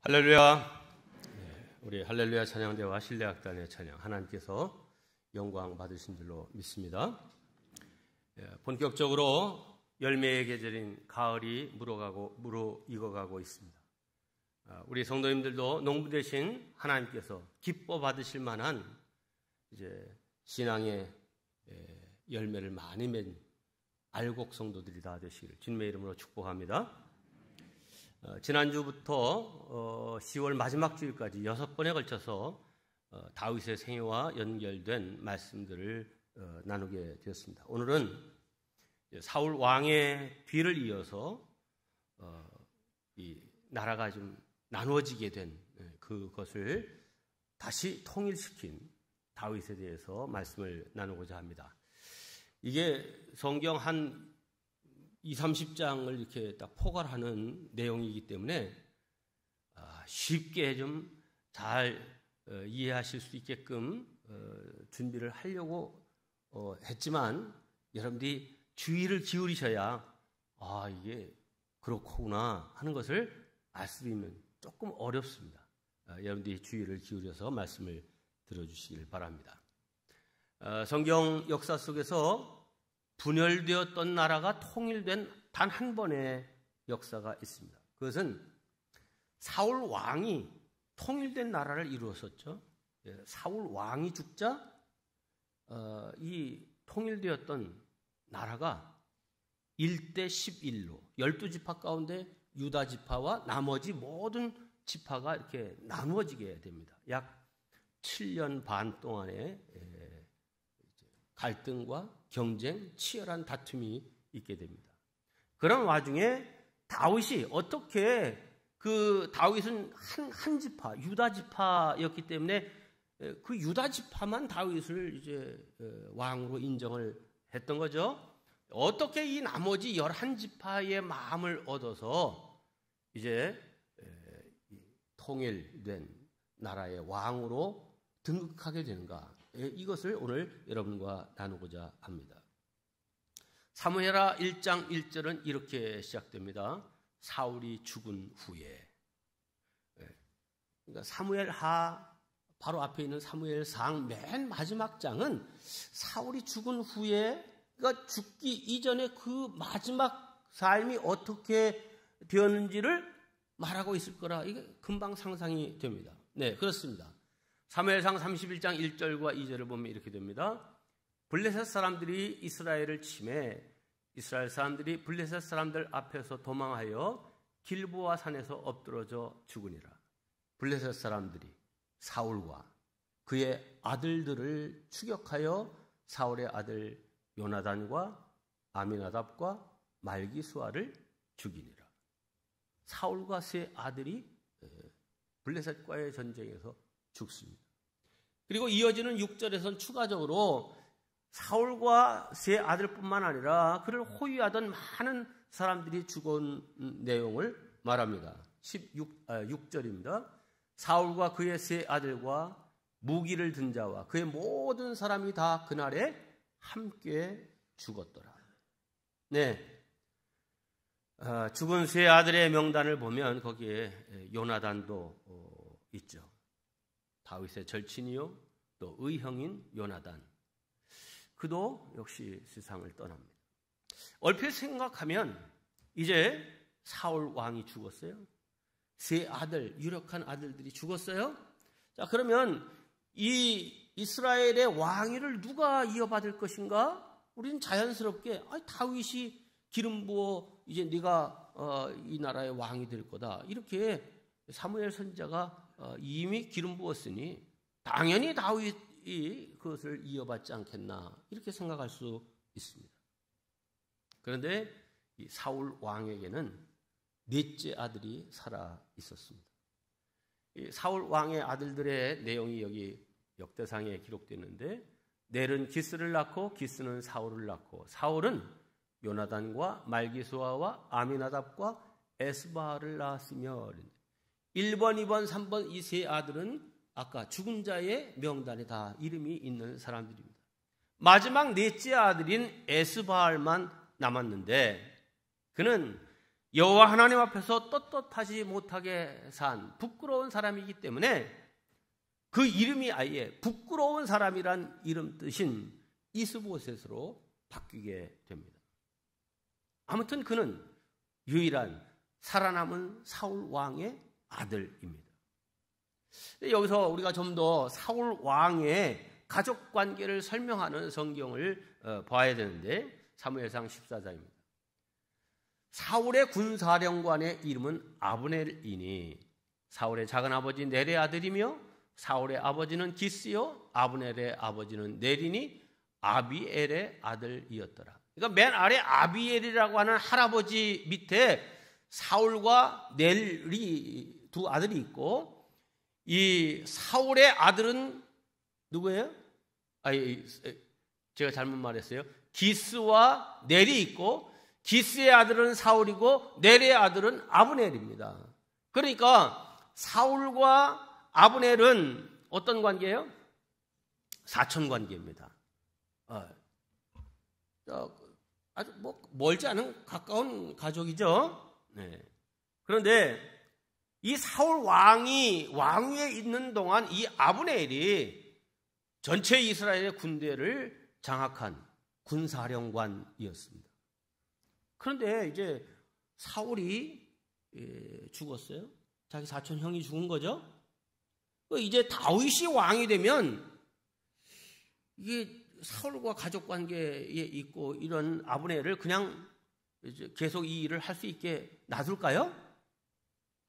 할렐루야. 우리 할렐루야 찬양대와 신뢰악단의 찬양 하나님께서 영광 받으신 줄로 믿습니다. 본격적으로 열매의 계절인 가을이 무르익어가고 있습니다. 우리 성도님들도 농부 되신 하나님께서 기뻐 받으실 만한 이제 신앙의 열매를 많이 맺은 알곡 성도들이 다 되시기를 주님의 이름으로 축복합니다. 지난주부터 10월 마지막 주일까지 6번에 걸쳐서 다윗의 생애와 연결된 말씀들을 나누게 되었습니다. 오늘은 사울 왕의 뒤를 이어서 이 나라가 좀 나누어지게 된 그것을 다시 통일시킨 다윗에 대해서 말씀을 나누고자 합니다. 이게 성경 한 20-30장을 이렇게 딱 포괄하는 내용이기 때문에 쉽게 좀 잘 이해하실 수 있게끔 준비를 하려고 했지만 여러분들이 주의를 기울이셔야 이게 그렇구나 하는 것을 알 수 있는 조금 어렵습니다. 여러분들이 주의를 기울여서 말씀을 들어주시길 바랍니다. 성경 역사 속에서 분열되었던 나라가 통일된 단 한 번의 역사가 있습니다. 그것은 사울 왕이 통일된 나라를 이루었었죠. 사울 왕이 죽자 이 통일되었던 나라가 1대 11로 12지파 가운데 유다 지파와 나머지 모든 지파가 이렇게 나누어지게 됩니다. 약 7년 반 동안의 갈등과 경쟁, 치열한 다툼이 있게 됩니다. 그런 와중에 다윗이 어떻게 다윗은 한 지파, 유다 지파였기 때문에 그 유다 지파만 다윗을 이제 왕으로 인정을 했던 거죠. 어떻게 이 나머지 11지파의 마음을 얻어서 이제 통일된 나라의 왕으로 등극하게 되는가? 이것을 오늘 여러분과 나누고자 합니다. 사무엘하 1장 1절은 이렇게 시작됩니다. 사울이 죽은 후에. 그러니까 사무엘하 바로 앞에 있는 사무엘상 맨 마지막 장은 사울이 죽은 후에, 그러니까 죽기 이전에 그 마지막 삶이 어떻게 되었는지를 말하고 있을 거라 이게 금방 상상이 됩니다. 네, 그렇습니다. 사무엘상 31장 1절과 2절을 보면 이렇게 됩니다. 블레셋 사람들이 이스라엘을 치매 이스라엘 사람들이 블레셋 사람들 앞에서 도망하여 길보아 산에서 엎드러져 죽으니라. 블레셋 사람들이 사울과 그의 아들들을 추격하여 사울의 아들 요나단과 아미나답과 말기수아를 죽이니라. 사울과 세 아들이 블레셋과의 전쟁에서 죽습니다. 그리고 이어지는 6절에서는 추가적으로 사울과 세 아들뿐만 아니라 그를 호위하던 많은 사람들이 죽은 내용을 말합니다. 6절입니다. 사울과 그의 세 아들과 무기를 든 자와 그의 모든 사람이 다 그날에 함께 죽었더라. 네, 죽은 세 아들의 명단을 보면 거기에 요나단도 있죠. 다윗의 절친이요 또 의형인 요나단, 그도 역시 세상을 떠납니다. 얼핏 생각하면 이제 사울 왕이 죽었어요. 세 아들, 유력한 아들들이 죽었어요. 자, 그러면 이 이스라엘의 왕위를 누가 이어받을 것인가? 우리는 자연스럽게 다윗이 기름 부어 이제 네가 이 나라의 왕이 될 거다, 이렇게 사무엘 선지자가 이미 기름 부었으니 당연히 다윗이 그것을 이어받지 않겠나, 이렇게 생각할 수 있습니다. 그런데 이 사울 왕에게는 넷째 아들이 살아 있었습니다. 이 사울 왕의 아들들의 내용이 여기 역대상에 기록되는데, 넬은 기스를 낳고 기스는 사울을 낳고 사울은 요나단과 말기수아와 아미나답과 에스바를 낳았으며, 1번, 2번, 3번 이 세 아들은 아까 죽은 자의 명단에 다 이름이 있는 사람들입니다. 마지막 넷째 아들인 에스바알만 남았는데 그는 여호와 하나님 앞에서 떳떳하지 못하게 산 부끄러운 사람이기 때문에 그 이름이 아예 부끄러운 사람이란 이름 뜻인 이스보셋으로 바뀌게 됩니다. 아무튼 그는 유일한 살아남은 사울 왕의 아들입니다. 여기서 우리가 좀 더 사울 왕의 가족 관계를 설명하는 성경을 봐야 되는데 사무엘상 14장입니다. 사울의 군사령관의 이름은 아브넬이니 사울의 작은아버지 넬의 아들이며 사울의 아버지는 기스요 아브넬의 아버지는 넬이니 아비엘의 아들이었더라. 그러니까 맨 아래 아비엘이라고 하는 할아버지 밑에 사울과 넬이 두 아들이 있고 이 사울의 아들은 누구예요? 제가 잘못 말했어요. 기스와 넬이 있고 기스의 아들은 사울이고 넬의 아들은 아브넬입니다. 그러니까 사울과 아브넬은 어떤 관계예요? 사촌 관계입니다. 아주 멀지 않은 가까운 가족이죠. 네. 그런데 이 사울 왕이 왕위에 있는 동안 이 아브넬이 전체 이스라엘의 군대를 장악한 군사령관이었습니다. 그런데 이제 사울이 죽었어요. 자기 사촌 형이 죽은 거죠. 이제 다윗이 왕이 되면 이게 사울과 가족 관계에 있고 이런 아브넬을 그냥 이제 계속 이 일을 할 수 있게 놔둘까요?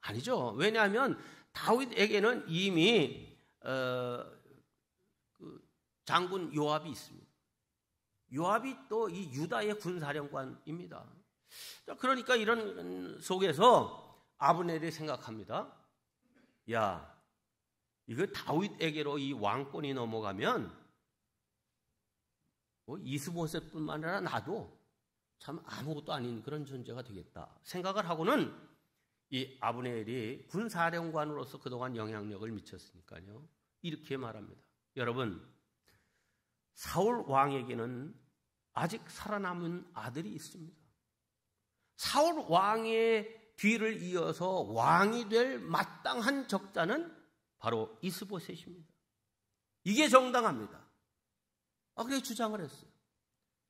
아니죠. 왜냐하면 다윗에게는 이미 장군 요압이 있습니다. 요압이 또 이 유다의 군사령관입니다. 그러니까 이런 속에서 아브넬이 생각합니다. 야, 이거 다윗에게로 이 왕권이 넘어가면 이스보셋뿐만 아니라 나도 참 아무것도 아닌 그런 존재가 되겠다 생각을 하고는 이 아브넬이 군사령관으로서 그동안 영향력을 미쳤으니까요. 이렇게 말합니다. 여러분, 사울 왕에게는 아직 살아남은 아들이 있습니다. 사울 왕의 뒤를 이어서 왕이 될 마땅한 적자는 바로 이스보셋입니다. 이게 정당합니다. 그렇게 주장을 했어요.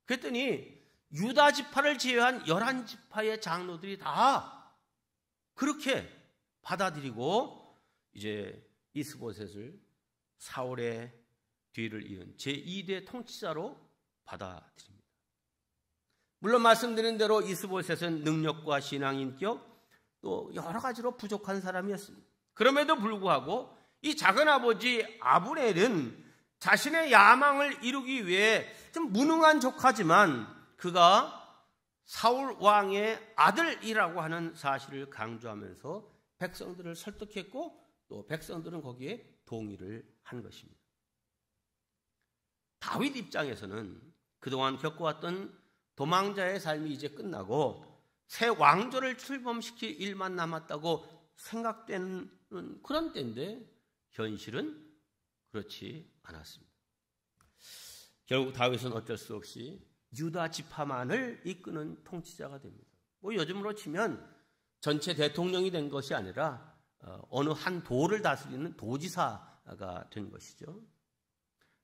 그랬더니 유다 지파를 제외한 11지파의 장로들이 다 그렇게 받아들이고 이제 이스보셋을 사울의 뒤를 이은 제2대 통치자로 받아들입니다. 물론 말씀드린 대로 이스보셋은 능력과 신앙인격 또 여러 가지로 부족한 사람이었습니다. 그럼에도 불구하고 이 작은아버지 아브넬은 자신의 야망을 이루기 위해 좀 무능한 족하지만 그가 사울 왕의 아들이라고 하는 사실을 강조하면서 백성들을 설득했고 또 백성들은 거기에 동의를 한 것입니다. 다윗 입장에서는 그동안 겪어왔던 도망자의 삶이 이제 끝나고 새 왕조를 출범시킬 일만 남았다고 생각되는 그런 때인데 현실은 그렇지 않았습니다. 결국 다윗은 어쩔 수 없이 유다 지파만을 이끄는 통치자가 됩니다. 요즘으로 치면 전체 대통령이 된 것이 아니라 어느 한 도를 다스리는 도지사가 된 것이죠.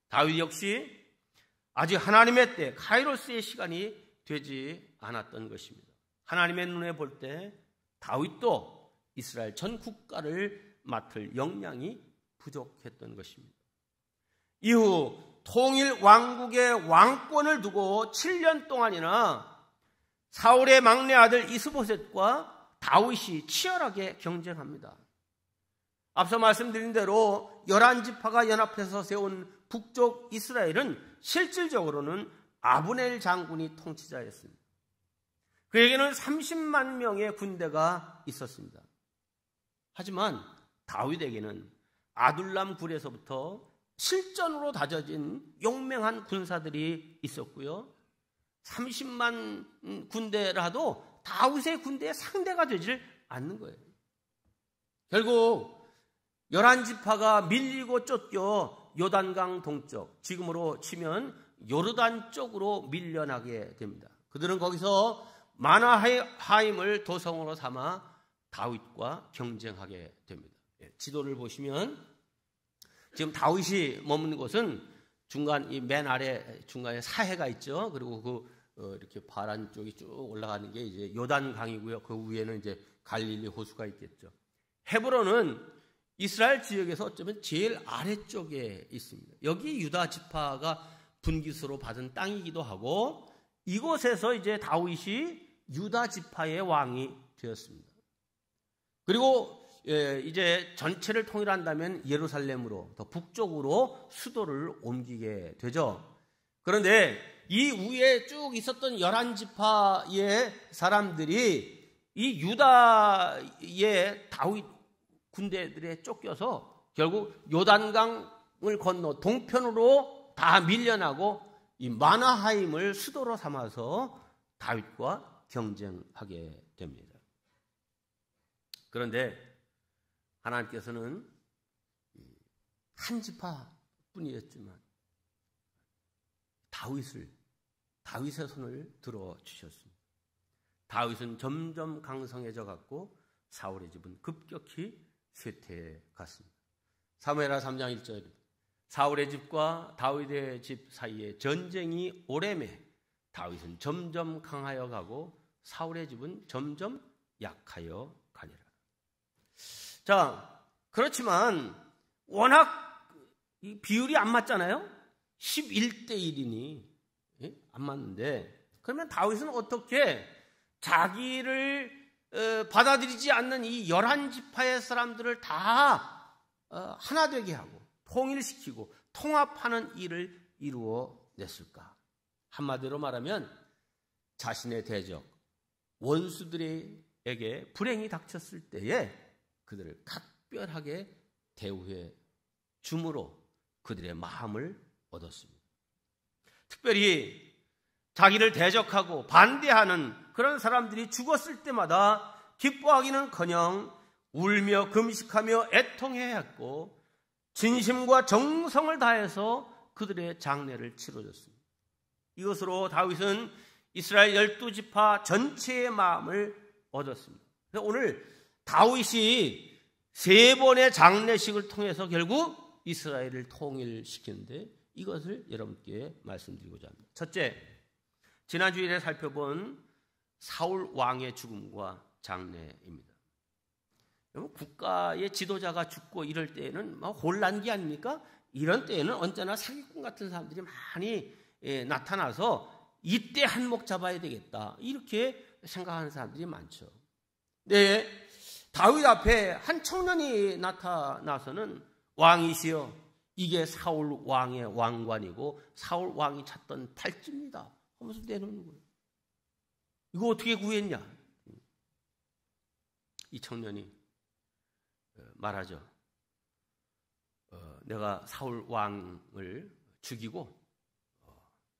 다윗 역시 아직 하나님의 때 카이로스의 시간이 되지 않았던 것입니다. 하나님의 눈에 볼 때 다윗도 이스라엘 전 국가를 맡을 역량이 부족했던 것입니다. 이후 통일 왕국의 왕권을 두고 7년 동안이나 사울의 막내 아들 이스보셋과 다윗이 치열하게 경쟁합니다. 앞서 말씀드린 대로 11지파가 연합해서 세운 북쪽 이스라엘은 실질적으로는 아브넬 장군이 통치자였습니다. 그에게는 30만 명의 군대가 있었습니다. 하지만 다윗에게는 아둘람 굴에서부터 실전으로 다져진 용맹한 군사들이 있었고요. 30만 군대라도 다윗의 군대의 상대가 되질 않는 거예요. 결국 11지파가 밀리고 쫓겨 요단강 동쪽, 지금으로 치면 요르단 쪽으로 밀려나게 됩니다. 그들은 거기서 마나하임을 도성으로 삼아 다윗과 경쟁하게 됩니다. 지도를 보시면 지금 다윗이 머무는 곳은 중간 이 맨 아래 중간에 사해가 있죠. 그리고 이렇게 바란 쪽이 쭉 올라가는 게 이제 요단강이고요. 그 위에는 이제 갈릴리 호수가 있겠죠. 헤브론은 이스라엘 지역에서 어쩌면 제일 아래쪽에 있습니다. 여기 유다 지파가 분깃으로 받은 땅이기도 하고 이곳에서 이제 다윗이 유다 지파의 왕이 되었습니다. 그리고 이제 전체를 통일한다면 예루살렘으로 더 북쪽으로 수도를 옮기게 되죠. 그런데 이 위에 쭉 있었던 11지파의 사람들이 이 유다의 다윗 군대들에 쫓겨서 결국 요단강을 건너 동편으로 다 밀려나고 이 마나하임을 수도로 삼아서 다윗과 경쟁하게 됩니다. 그런데 하나님께서는 한 지파뿐이었지만 다윗의 손을 들어주셨습니다. 다윗은 점점 강성해져 갔고 사울의 집은 급격히 쇠퇴해 갔습니다. 사무엘하 3장 1절 사울의 집과 다윗의 집 사이에 전쟁이 오래매 다윗은 점점 강하여 가고 사울의 집은 점점 약하여 가니라. 자, 그렇지만 워낙 이 비율이 안 맞잖아요. 11대 1이니 안 맞는데 그러면 다윗은 어떻게 자기를 받아들이지 않는 이 11지파의 사람들을 다 하나 되게 하고 통일시키고 통합하는 일을 이루어냈을까? 한마디로 말하면 자신의 대적 원수들에게 불행이 닥쳤을 때에 그들을 각별하게 대우해 줌으로 그들의 마음을 얻었습니다. 특별히 자기를 대적하고 반대하는 그런 사람들이 죽었을 때마다 기뻐하기는커녕 울며 금식하며 애통해야 했고 진심과 정성을 다해서 그들의 장례를 치러줬습니다. 이것으로 다윗은 이스라엘 12지파 전체의 마음을 얻었습니다. 그래서 오늘 다윗이 3번의 장례식을 통해서 결국 이스라엘을 통일시키는데 이것을 여러분께 말씀드리고자 합니다. 첫째, 지난 주일에 살펴본 사울 왕의 죽음과 장례입니다. 여러분, 국가의 지도자가 죽고 이럴 때에는 혼란기 아닙니까? 이런 때에는 언제나 사기꾼 같은 사람들이 많이 나타나서 이때 한몫 잡아야 되겠다 이렇게 생각하는 사람들이 많죠. 네, 다윗 앞에 한 청년이 나타나서는 왕이시여 이게 사울 왕의 왕관이고 사울 왕이 찾던 팔찌입니다 하면서 내놓는 거예요. 이거 어떻게 구했냐? 이 청년이 말하죠. 내가 사울 왕을 죽이고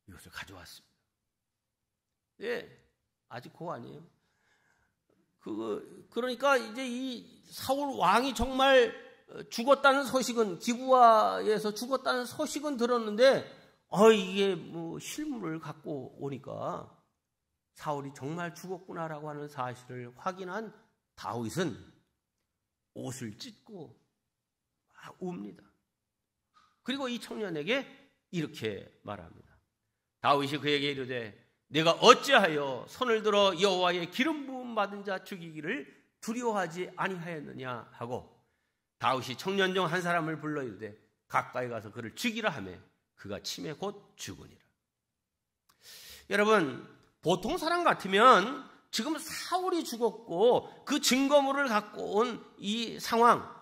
이것을 가져왔습니다. 예, 아직 그거 아니에요. 그러니까 이제 이 사울 왕이 정말 죽었다는 소식은 기부하에서 죽었다는 소식은 들었는데 이게 뭐 실물을 갖고 오니까 사울이 정말 죽었구나라고 하는 사실을 확인한 다윗은 옷을 찢고 막 웁니다. 그리고 이 청년에게 이렇게 말합니다. 다윗이 그에게 이르되 내가 어찌하여 손을 들어 여호와의 기름 부음 받은 자 죽이기를 두려워하지 아니하였느냐 하고 다윗이 청년 중 한 사람을 불러 이르되 가까이 가서 그를 죽이라 하매 그가 침에 곧 죽으니라. 여러분, 보통 사람 같으면 지금 사울이 죽었고 그 증거물을 갖고 온 이 상황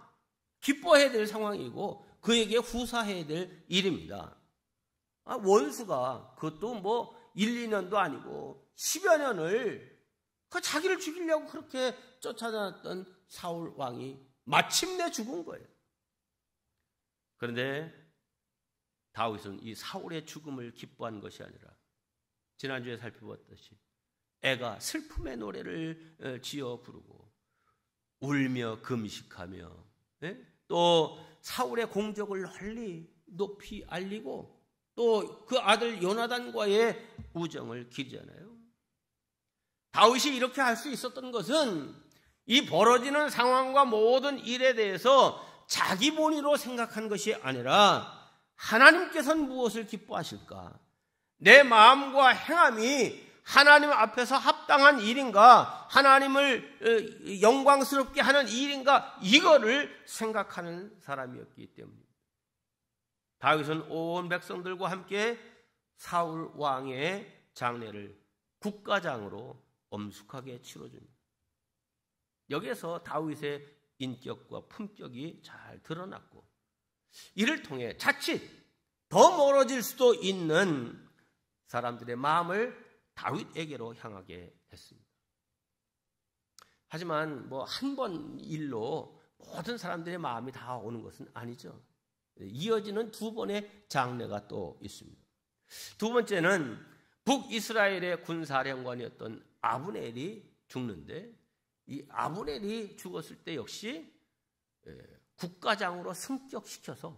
기뻐해야 될 상황이고 그에게 후사해야 될 일입니다. 원수가 그것도 뭐 1, 2년도 아니고 10여 년을 자기를 죽이려고 그렇게 쫓아다녔던 사울 왕이 마침내 죽은 거예요. 그런데 다윗은 이 사울의 죽음을 기뻐한 것이 아니라 지난주에 살펴봤듯이 애가 슬픔의 노래를 지어 부르고 울며 금식하며 또 사울의 공적을 널리 높이 알리고 또 그 아들 요나단과의 우정을 기리잖아요. 다윗이 이렇게 할 수 있었던 것은 이 벌어지는 상황과 모든 일에 대해서 자기 본위로 생각한 것이 아니라 하나님께서는 무엇을 기뻐하실까? 내 마음과 행함이 하나님 앞에서 합당한 일인가? 하나님을 영광스럽게 하는 일인가? 이거를 생각하는 사람이었기 때문입니다. 다윗은 온 백성들과 함께 사울 왕의 장례를 국가장으로 엄숙하게 치러줍니다. 여기에서 다윗의 인격과 품격이 잘 드러났고, 이를 통해 자칫 더 멀어질 수도 있는 사람들의 마음을 다윗에게로 향하게 했습니다. 하지만 한 번 일로 모든 사람들의 마음이 다 오는 것은 아니죠. 이어지는 두 번의 장례가 또 있습니다. 두 번째는 북이스라엘의 군사령관이었던 아브넬이 죽는데, 이 아브넬이 죽었을 때 역시 국가장으로 승격시켜서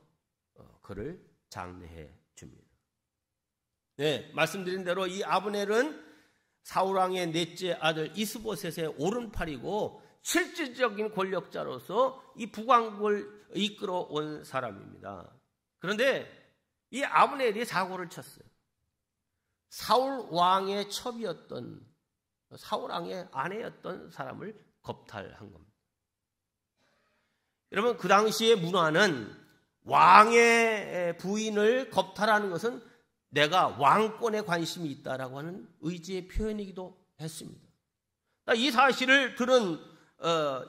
그를 장례해 줍니다. 네, 말씀드린 대로 이 아브넬은 사울왕의 넷째 아들 이스보셋의 오른팔이고 실질적인 권력자로서 이 북왕국을 이끌어 온 사람입니다. 그런데 이 아브넬이 사고를 쳤어요. 사울왕의 첩이었던, 사울왕의 아내였던 사람을 겁탈한 겁니다. 여러분, 그 당시의 문화는 왕의 부인을 겁탈하는 것은 내가 왕권에 관심이 있다라고 하는 의지의 표현이기도 했습니다. 이 사실을 들은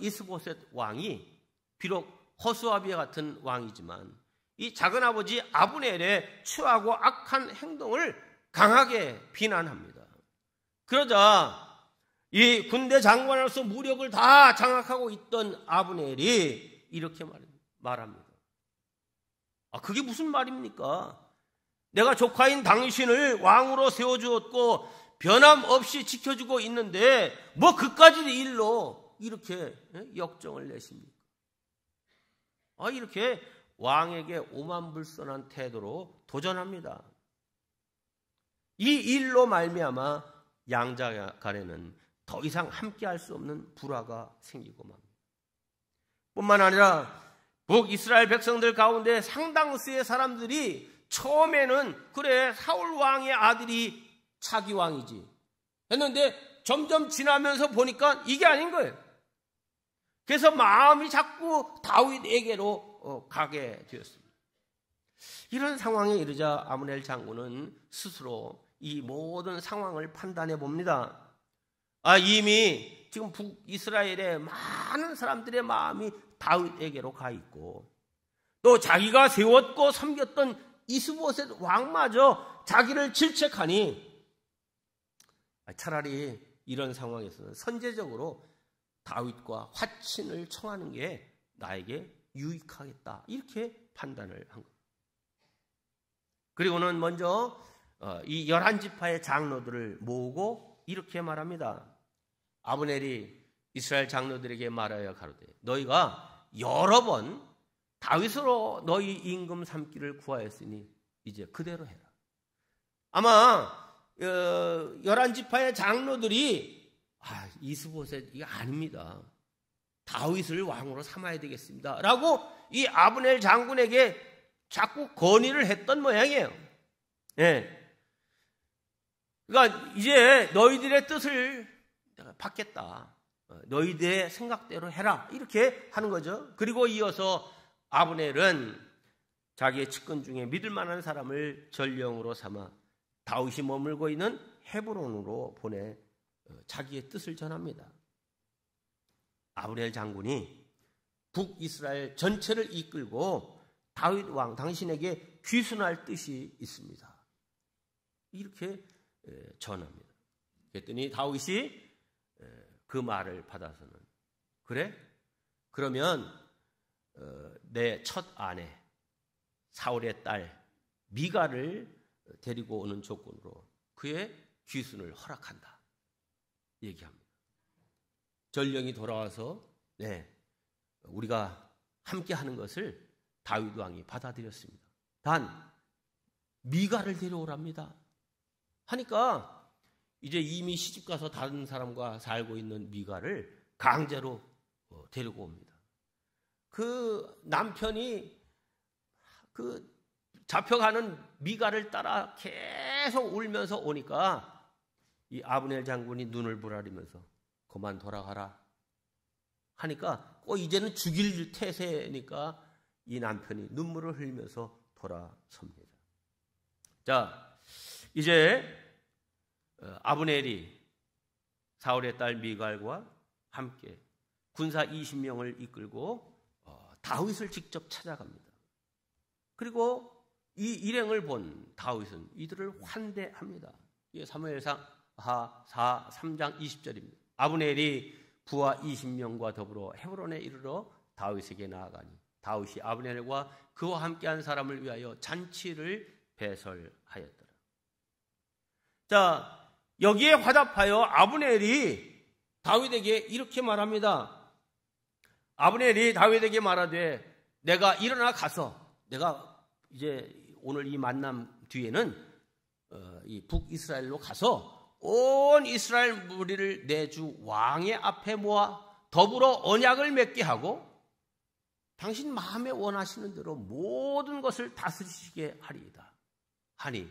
이스보셋 왕이 비록 허수아비와 같은 왕이지만 이 작은아버지 아브넬의 추하고 악한 행동을 강하게 비난합니다. 그러자 이 군대 장관으로서 무력을 다 장악하고 있던 아브넬이 이렇게 말합니다. 그게 무슨 말입니까? 내가 조카인 당신을 왕으로 세워주었고 변함없이 지켜주고 있는데 그까지 일로 이렇게 역정을 내십니까? 이렇게 왕에게 오만불선한 태도로 도전합니다. 이 일로 말미암아 양자 간에는 더 이상 함께할 수 없는 불화가 생기고 맙니다. 뿐만 아니라 북이스라엘 백성들 가운데 상당수의 사람들이 처음에는 그래 사울 왕의 아들이 차기 왕이지 했는데 점점 지나면서 보니까 이게 아닌 거예요. 그래서 마음이 자꾸 다윗에게로 가게 되었습니다. 이런 상황에 이르자 아브넬 장군은 스스로 이 모든 상황을 판단해 봅니다. 이미 지금 북이스라엘의 많은 사람들의 마음이 다윗에게로 가 있고 또 자기가 세웠고 섬겼던 이스보셋 왕마저 자기를 질책하니 차라리 이런 상황에서는 선제적으로 다윗과 화친을 청하는 게 나에게 유익하겠다, 이렇게 판단을 한 겁니다. 그리고는 먼저 이 11지파의 장로들을 모으고 이렇게 말합니다. 아브넬이 이스라엘 장로들에게 말하여 가로되 너희가 여러 번 다윗으로 너희 임금 삼기를 구하였으니 이제 그대로 해라. 아마 11지파의 장로들이 이스보셋 이게 아닙니다, 다윗을 왕으로 삼아야 되겠습니다 라고 이 아브넬 장군에게 자꾸 건의를 했던 모양이에요. 예. 그러니까 이제 너희들의 뜻을 받겠다, 너희들의 생각대로 해라, 이렇게 하는 거죠. 그리고 이어서 아브넬은 자기의 측근 중에 믿을 만한 사람을 전령으로 삼아 다윗이 머물고 있는 헤브론으로 보내 자기의 뜻을 전합니다. 아브넬 장군이 북이스라엘 전체를 이끌고 다윗 왕 당신에게 귀순할 뜻이 있습니다, 이렇게 전합니다. 그랬더니 다윗이 그 말을 받아서는 그래? 그러면 내 첫 아내 사울의 딸 미가를 데리고 오는 조건으로 그의 귀순을 허락한다 얘기합니다. 전령이 돌아와서 우리가 함께 하는 것을 다윗 왕이 받아들였습니다. 단 미가를 데려오랍니다 하니까 이제 이미 시집가서 다른 사람과 살고 있는 미갈을 강제로 데리고 옵니다. 그 남편이 그 잡혀가는 미갈을 따라 계속 울면서 오니까 이 아브넬 장군이 눈을 부라리면서 그만 돌아가라 하니까 이제는 죽일 태세니까 이 남편이 눈물을 흘리면서 돌아섭니다. 자, 이제 아브넬이 사울의 딸 미갈과 함께 군사 20명을 이끌고 다윗을 직접 찾아갑니다. 그리고 이 일행을 본 다윗은 이들을 환대합니다. 이게 사무엘상 3장 20절입니다. 아브넬이 부하 20명과 더불어 헤브론에 이르러 다윗에게 나아가니 다윗이 아브넬과 그와 함께한 사람을 위하여 잔치를 배설하였더라. 자, 여기에 화답하여 아브넬이 다윗에게 이렇게 말합니다. 아브넬이 다윗에게 말하되 내가 일어나 가서 내가 이제 오늘 이 만남 뒤에는 이 북이스라엘로 가서 온 이스라엘 무리를 내 주 왕의 앞에 모아 더불어 언약을 맺게 하고 당신 마음에 원하시는 대로 모든 것을 다스리시게 하리이다 하니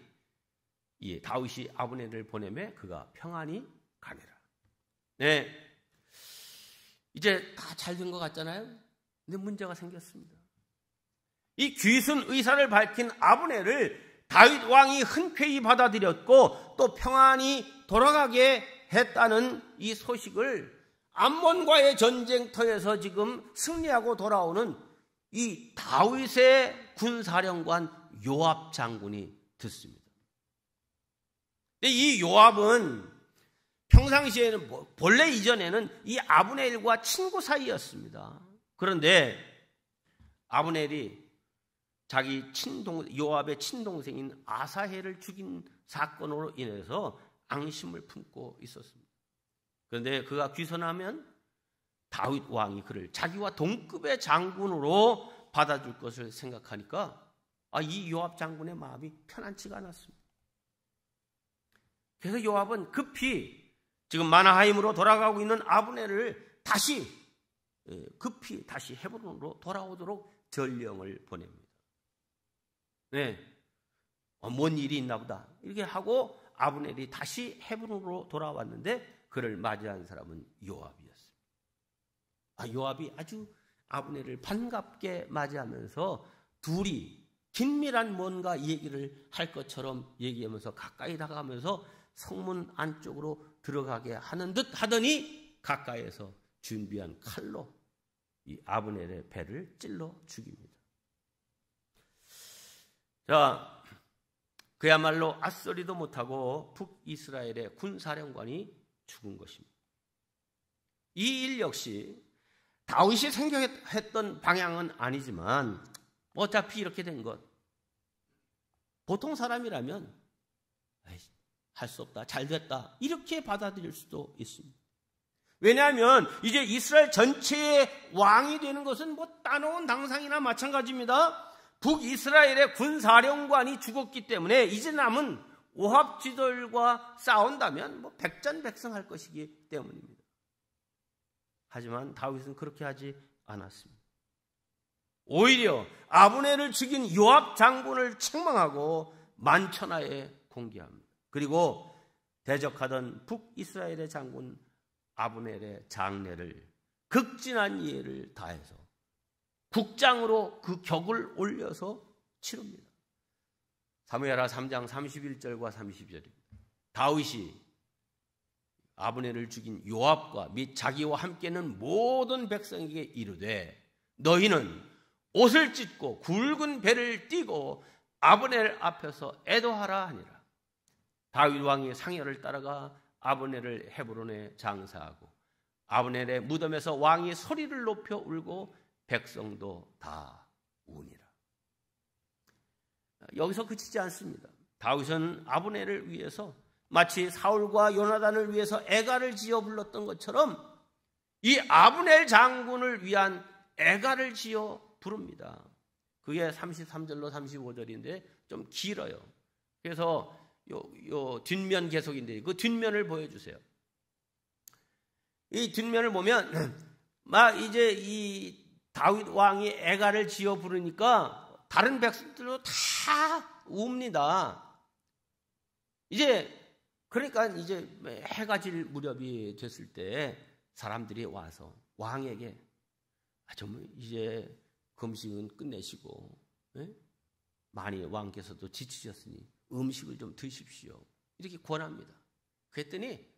이 다윗이 아브넬을 보내매 그가 평안히 가니라. 네, 이제 다 잘 된 것 같잖아요. 근데 문제가 생겼습니다. 이 귀순 의사를 밝힌 아브넬을 다윗 왕이 흔쾌히 받아들였고 또 평안히 돌아가게 했다는 이 소식을 암몬과의 전쟁터에서 지금 승리하고 돌아오는 이 다윗의 군사령관 요압 장군이 듣습니다. 근데 이 요압은 평상시에는 본래 이전에는 이 아브넬과 친구 사이였습니다. 그런데 아브넬이 자기 요압의 친동생인 아사헬을 죽인 사건으로 인해서 앙심을 품고 있었습니다. 그런데 그가 귀선하면 다윗 왕이 그를 자기와 동급의 장군으로 받아줄 것을 생각하니까 이 요압 장군의 마음이 편안치가 않았습니다. 그래서 요압은 급히 지금 마나하임으로 돌아가고 있는 아브넬을 급히 다시 헤브론으로 돌아오도록 전령을 보냅니다. 네, 뭔 일이 있나 보다 이렇게 하고 아브넬이 다시 헤브론으로 돌아왔는데 그를 맞이한 사람은 요압이었습니다. 요압이 아주 아브넬을 반갑게 맞이하면서 둘이 긴밀한 뭔가 얘기를 할 것처럼 얘기하면서 가까이 다가가면서 성문 안쪽으로 들어가게 하는 듯 하더니 가까이에서 준비한 칼로 이 아브넬의 배를 찔러 죽입니다. 자, 그야말로 앗소리도 못하고 북이스라엘의 군사령관이 죽은 것입니다. 이 일 역시 다윗이 생각했던 방향은 아니지만 어차피 이렇게 된 것, 보통 사람이라면 할 수 없다, 잘 됐다 이렇게 받아들일 수도 있습니다. 왜냐하면 이제 이스라엘 전체의 왕이 되는 것은 따놓은 당상이나 마찬가지입니다. 북이스라엘의 군사령관이 죽었기 때문에 이제 남은 오합지졸과 싸운다면 백전백승할 것이기 때문입니다. 하지만 다윗은 그렇게 하지 않았습니다. 오히려 아브넬을 죽인 요압 장군을 책망하고 만천하에 공개합니다. 그리고 대적하던 북이스라엘의 장군 아브넬의 장례를 극진한 이해를 다해서 국장으로 그 격을 올려서 치릅니다. 사무엘하 3장 31절과 32절입니다. 다윗이 아브넬을 죽인 요압과 및 자기와 함께는 모든 백성에게 이르되 너희는 옷을 찢고 굵은 배를 띠고 아브넬 앞에서 애도하라 하니라. 다윗 왕이 상여를 따라가 아브넬을 헤브론에 장사하고 아브넬의 무덤에서 왕이 소리를 높여 울고 백성도 다 우니라. 여기서 그치지 않습니다. 다윗은 아브넬을 위해서 마치 사울과 요나단을 위해서 애가를 지어 불렀던 것처럼 이 아브넬 장군을 위한 애가를 지어 부릅니다. 그게 33절로 35절인데 좀 길어요. 그래서 요 뒷면 계속인데 그 뒷면을 보여주세요. 이 뒷면을 보면 막 이제 이 다윗 왕이 애가를 지어 부르니까 다른 백성들도 다 웁니다. 그러니까 이제 해가 질 무렵이 됐을 때 사람들이 와서 왕에게 좀 이제 금식은 끝내시고, 많이 왕께서도 지치셨으니 음식을 좀 드십시오. 이렇게 권합니다. 그랬더니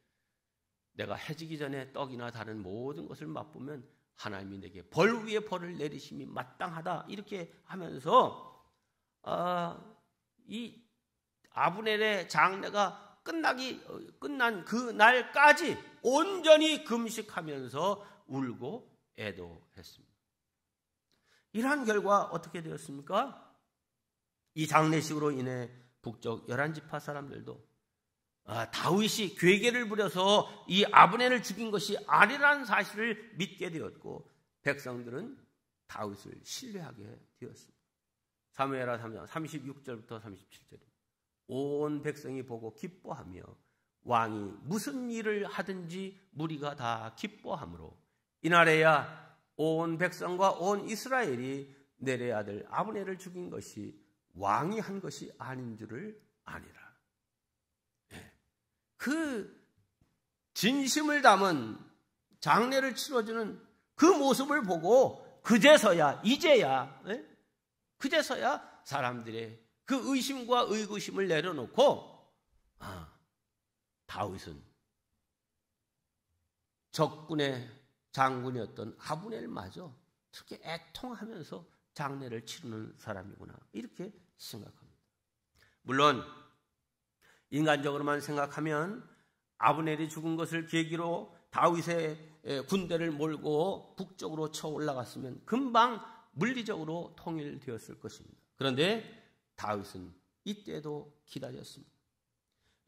내가 해지기 전에 떡이나 다른 모든 것을 맛보면 하나님이 내게 벌 위에 벌을 내리심이 마땅하다. 이렇게 하면서 이 아브넬의 장례가 끝난 그 날까지 온전히 금식하면서 울고 애도했습니다. 이러한 결과 어떻게 되었습니까? 이 장례식으로 인해 북쪽 11지파 사람들도 다윗이 괴계를 부려서 이 아브넬을 죽인 것이 아니라는 사실을 믿게 되었고, 백성들은 다윗을 신뢰하게 되었습니다. 사무엘하 3장 36절부터 37절입니다. 온 백성이 보고 기뻐하며 왕이 무슨 일을 하든지 무리가 다 기뻐하므로 이날에야 온 백성과 온 이스라엘이 넬의 아들 아브넬을 죽인 것이 왕이 한 것이 아닌 줄을 아니라. 그 진심을 담은 장례를 치러주는 그 모습을 보고 그제서야 사람들의 그 의심과 의구심을 내려놓고 다윗은 적군의 장군이었던 아브넬마저 그렇게 애통하면서 장례를 치르는 사람이구나, 이렇게 생각합니다. 물론 인간적으로만 생각하면 아브넬이 죽은 것을 계기로 다윗의 군대를 몰고 북쪽으로 쳐 올라갔으면 금방 물리적으로 통일되었을 것입니다. 그런데 다윗은 이때도 기다렸습니다.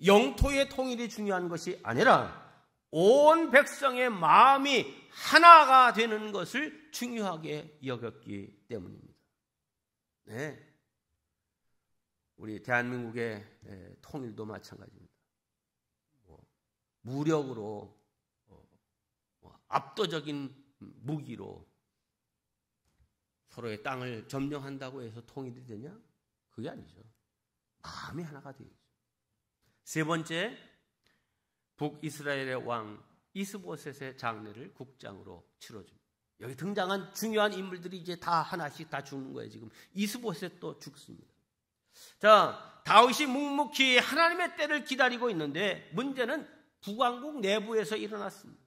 영토의 통일이 중요한 것이 아니라 온 백성의 마음이 하나가 되는 것을 중요하게 여겼기 때문입니다. 네. 우리 대한민국의 통일도 마찬가지입니다. 무력으로 압도적인 무기로 서로의 땅을 점령한다고 해서 통일이 되냐? 그게 아니죠. 마음이 하나가 되겠죠. 세 번째, 북이스라엘의 왕 이스보셋의 장례를 국장으로 치러줍니다. 여기 등장한 중요한 인물들이 이제 다 하나씩 다 죽는 거예요. 지금 이스보셋도 죽습니다. 자, 다윗이 묵묵히 하나님의 때를 기다리고 있는데 문제는 북왕국 내부에서 일어났습니다.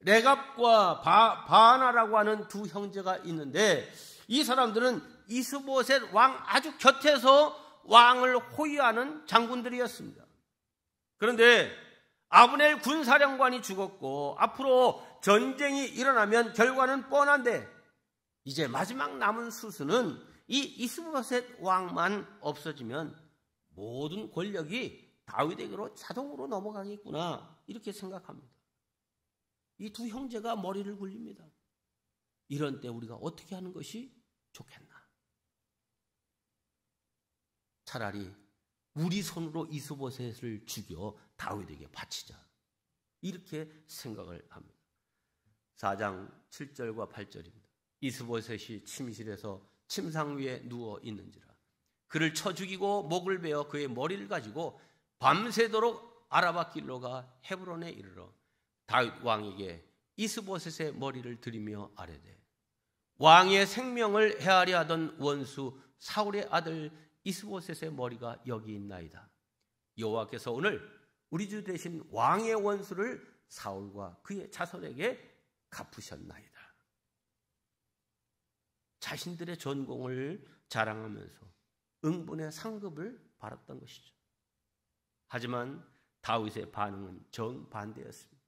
레갑과 바하나라고 하는 두 형제가 있는데 이 사람들은 이스보셋 왕 아주 곁에서 왕을 호위하는 장군들이었습니다. 그런데 아브넬 군사령관이 죽었고 앞으로 전쟁이 일어나면 결과는 뻔한데 이제 마지막 남은 수순은 이 이스보셋 왕만 없어지면 모든 권력이 다윗에게로 자동으로 넘어가겠구나, 이렇게 생각합니다. 이 두 형제가 머리를 굴립니다. 이런 때 우리가 어떻게 하는 것이 좋겠나? 차라리 우리 손으로 이스보셋을 죽여 다윗에게 바치자, 이렇게 생각을 합니다. 4장 7절과 8절입니다. 이스보셋이 침실에서 침상 위에 누워 있는지라 그를 쳐 죽이고 목을 베어 그의 머리를 가지고 밤새도록 아라바 길로 가 헤브론에 이르러 다윗 왕에게 이스보셋의 머리를 들이며 아뢰되 왕의 생명을 해하려 하던 원수 사울의 아들 이스보셋의 머리가 여기 있나이다. 여호와께서 오늘 우리 주 대신 왕의 원수를 사울과 그의 자손에게 갚으셨나이다. 자신들의 전공을 자랑하면서 응분의 상급을 받았던 것이죠. 하지만 다윗의 반응은 정반대였습니다.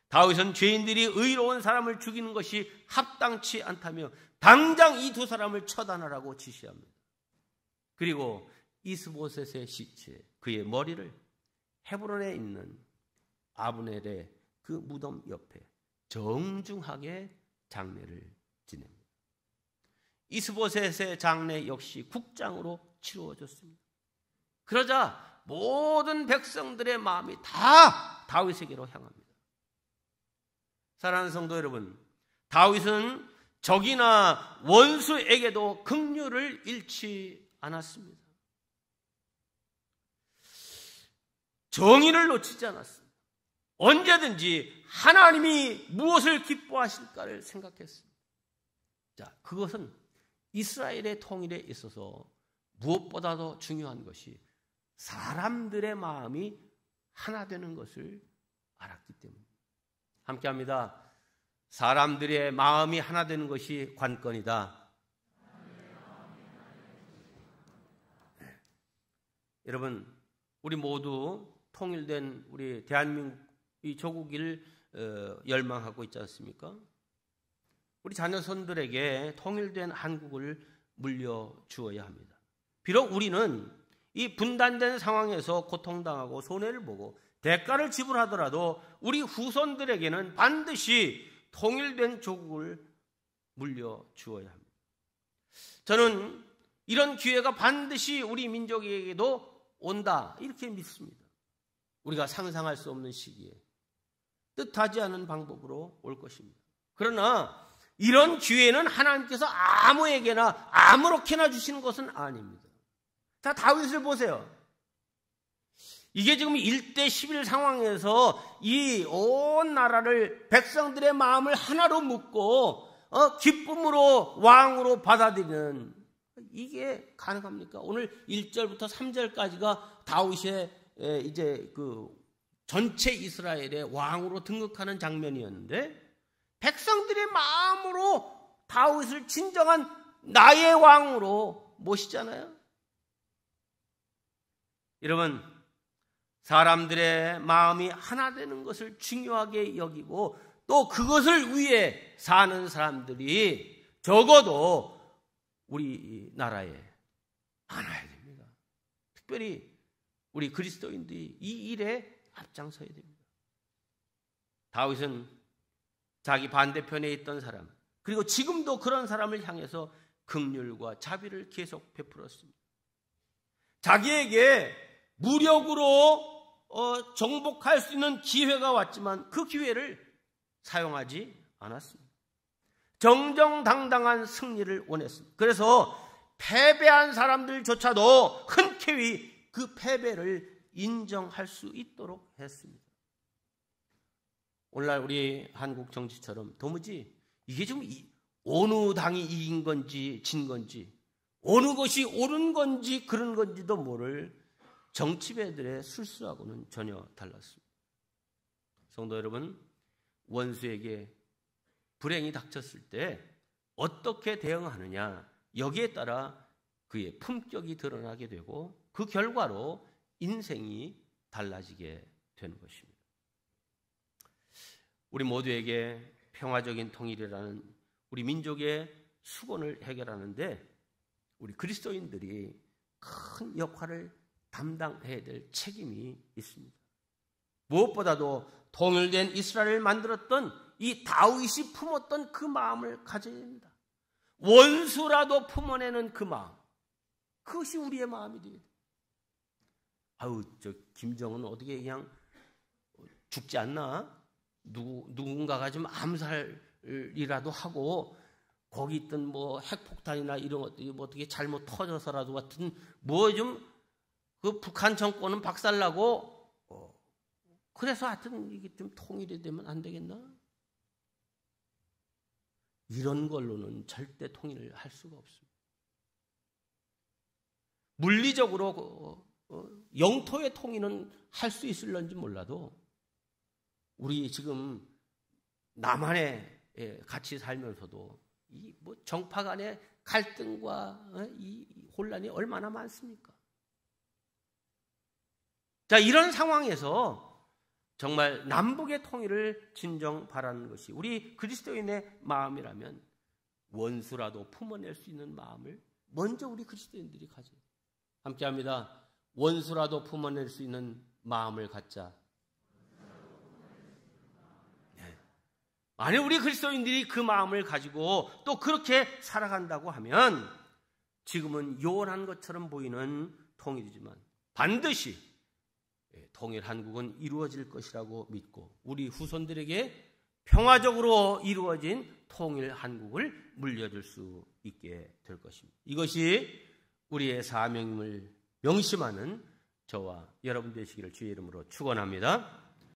다윗은 죄인들이 의로운 사람을 죽이는 것이 합당치 않다며 당장 이 두 사람을 처단하라고 지시합니다. 그리고 이스보셋의 시체, 그의 머리를 헤브론에 있는 아브넬의 그 무덤 옆에 정중하게 장례를 지냅니다. 이스보셋의 장례 역시 국장으로 치루어졌습니다. 그러자 모든 백성들의 마음이 다 다윗에게로 향합니다. 사랑하는 성도 여러분, 다윗은 적이나 원수에게도 긍휼을 잃지 않았습니다. 정의를 놓치지 않았습니다. 언제든지 하나님이 무엇을 기뻐하실까를 생각했습니다. 자, 그것은 이스라엘의 통일에 있어서 무엇보다도 중요한 것이 사람들의 마음이 하나 되는 것을 알았기 때문입니다. 함께합니다. 사람들의 마음이 하나 되는 것이 관건이다. 네. 여러분, 우리 모두 통일된 우리 대한민국 이 조국을 열망하고 있지 않습니까? 우리 자녀손들에게 통일된 한국을 물려주어야 합니다. 비록 우리는 이 분단된 상황에서 고통당하고 손해를 보고 대가를 지불하더라도 우리 후손들에게는 반드시 통일된 조국을 물려주어야 합니다. 저는 이런 기회가 반드시 우리 민족에게도 온다 이렇게 믿습니다. 우리가 상상할 수 없는 시기에 뜻하지 않은 방법으로 올 것입니다. 그러나 이런 기회는 하나님께서 아무에게나 아무렇게나 주시는 것은 아닙니다. 자, 다윗을 보세요. 이게 지금 1대 11 상황에서 이 온 나라를 백성들의 마음을 하나로 묶고 기쁨으로 왕으로 받아들이는 이게 가능합니까? 오늘 1절부터 3절까지가 다윗의 이제 그 전체 이스라엘의 왕으로 등극하는 장면이었는데 백성들의 마음으로 다윗을 진정한 나의 왕으로 모시잖아요. 여러분, 사람들의 마음이 하나 되는 것을 중요하게 여기고 또 그것을 위해 사는 사람들이 적어도 우리 나라에 많아야 됩니다. 특별히 우리 그리스도인들이 이 일에 앞장서야 됩니다. 다윗은 자기 반대편에 있던 사람, 그리고 지금도 그런 사람을 향해서 긍휼과 자비를 계속 베풀었습니다. 자기에게 무력으로 정복할 수 있는 기회가 왔지만 그 기회를 사용하지 않았습니다. 정정당당한 승리를 원했습니다. 그래서 패배한 사람들조차도 흔쾌히 그 패배를 인정할 수 있도록 했습니다. 오늘날 우리 한국 정치처럼 도무지 이게 좀 어느 당이 이긴 건지 진 건지 어느 것이 옳은 건지 그런 건지도 모를 정치배들의 술수하고는 전혀 달랐습니다. 성도 여러분, 원수에게 불행이 닥쳤을 때 어떻게 대응하느냐, 여기에 따라 그의 품격이 드러나게 되고 그 결과로 인생이 달라지게 되는 것입니다. 우리 모두에게 평화적인 통일이라는 우리 민족의 수곤을 해결하는데 우리 그리스도인들이 큰 역할을 담당해야 될 책임이 있습니다. 무엇보다도 통일된 이스라엘을 만들었던 이 다윗이 품었던 그 마음을 가져야 됩니다. 원수라도 품어내는 그 마음, 그것이 우리의 마음이 되어야 됩니다. 아우, 저 김정은 어떻게 그냥 죽지 않나? 누군가가 좀 암살이라도 하고 거기 있던 뭐 핵폭탄이나 이런 것들이 뭐 어떻게 잘못 터져서라도 같은 뭐 좀 그 북한 정권은 박살나고 그래서 하여튼 이게 좀 통일이 되면 안 되겠나? 이런 걸로는 절대 통일을 할 수가 없습니다. 물리적으로 영토의 통일은 할 수 있을런지 몰라도 우리 지금 남한에 같이 살면서도 이 뭐 정파 간의 갈등과 이 혼란이 얼마나 많습니까? 자, 이런 상황에서 정말 남북의 통일을 진정 바라는 것이 우리 그리스도인의 마음이라면 원수라도 품어낼 수 있는 마음을 먼저 우리 그리스도인들이 가져요. 함께합니다. 원수라도 품어낼 수 있는 마음을 갖자. 네. 만약 우리 그리스도인들이 그 마음을 가지고 또 그렇게 살아간다고 하면 지금은 요원한 것처럼 보이는 통일이지만 반드시 통일 한국은 이루어질 것이라고 믿고 우리 후손들에게 평화적으로 이루어진 통일 한국을 물려줄 수 있게 될 것입니다. 이것이 우리의 사명임을 명심하는 저와 여러분 되시기를 주의 이름으로 축원합니다.